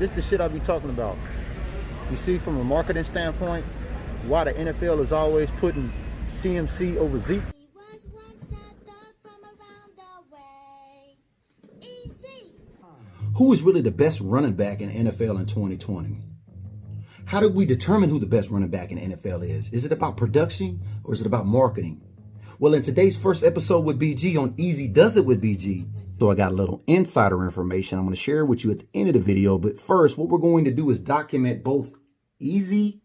This is the shit I be talking about. You see, from a marketing standpoint, why the NFL is always putting CMC over Zeke. Who is really the best running back in NFL in 2020? How do we determine who the best running back in NFL is? Is it about production or is it about marketing? Well, in today's first episode with BG on EZE Does It with BG, so I got a little insider information I'm going to share with you at the end of the video. But first, what we're going to do is document both EZE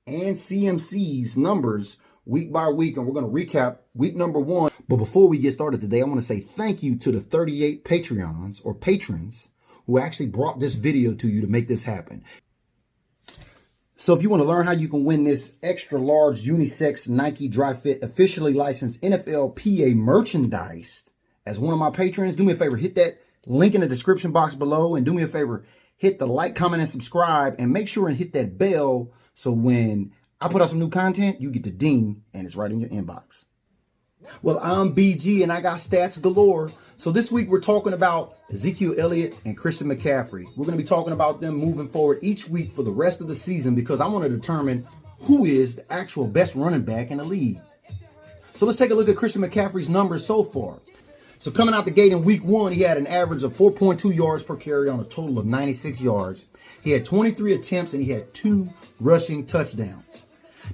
and CMC's numbers week by week, and we're going to recap week number 1. But before we get started today, I want to say thank you to the 38 Patreons or patrons who actually brought this video to you to make this happen. So if you want to learn how you can win this extra large unisex Nike Dry Fit officially licensed NFLPA merchandise as one of my patrons, do me a favor, hit that link in the description box below, and do me a favor, hit the like, comment, and subscribe, and make sure and hit that bell so when I put out some new content, you get the ding and it's right in your inbox. Well, I'm BG and I got stats galore. So this week we're talking about Ezekiel Elliott and Christian McCaffrey. We're going to be talking about them moving forward each week for the rest of the season because I want to determine who is the actual best running back in the league. So let's take a look at Christian McCaffrey's numbers so far. So coming out the gate in week 1, he had an average of 4.2 yards per carry on a total of 96 yards. He had 23 attempts and he had 2 rushing touchdowns.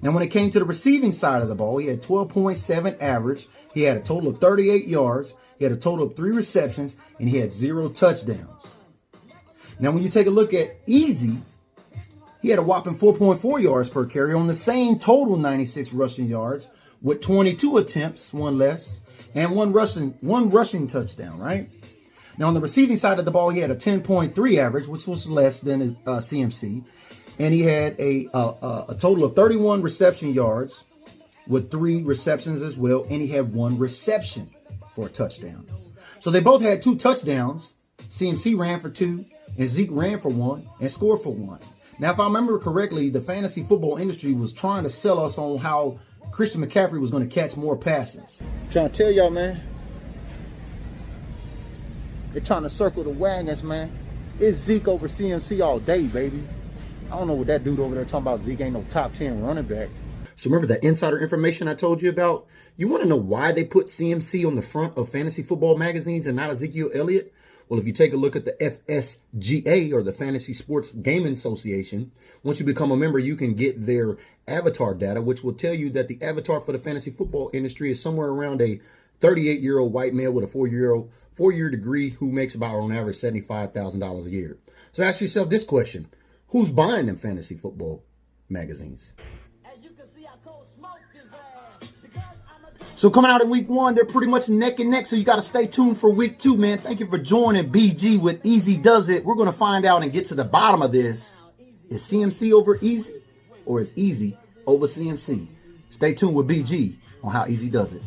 Now, when it came to the receiving side of the ball, he had 12.7 average. He had a total of 38 yards. He had a total of 3 receptions, and he had 0 touchdowns. Now, when you take a look at EZE, he had a whopping 4.4 yards per carry on the same total 96 rushing yards with 22 attempts, 1 less, and one rushing touchdown, right? Now, on the receiving side of the ball, he had a 10.3 average, which was less than his CMC. And he had a total of 31 reception yards with 3 receptions as well. And he had 1 reception for a touchdown. So they both had 2 touchdowns. CMC ran for 2 and Zeke ran for 1 and scored for 1. Now, if I remember correctly, the fantasy football industry was trying to sell us on how Christian McCaffrey was going to catch more passes. I'm trying to tell y'all, man. They're trying to circle the wagons, man. It's Zeke over CMC all day, baby. I don't know what that dude over there talking about. Zeke ain't no top 10 running back. So remember that insider information I told you about? You want to know why they put CMC on the front of fantasy football magazines and not Ezekiel Elliott? Well, if you take a look at the FSGA, or the Fantasy Sports Gaming Association, once you become a member, you can get their avatar data, which will tell you that the avatar for the fantasy football industry is somewhere around a 38-year-old white male with a four-year degree who makes about on average $75,000 a year. So ask yourself this question. Who's buying them fantasy football magazines? So coming out in week 1, they're pretty much neck and neck. So you got to stay tuned for week 2, man. Thank you for joining BG with EZE Does It. We're going to find out and get to the bottom of this. Is CMC over EZE or is EZE over CMC? Stay tuned with BG on how EZE Does It.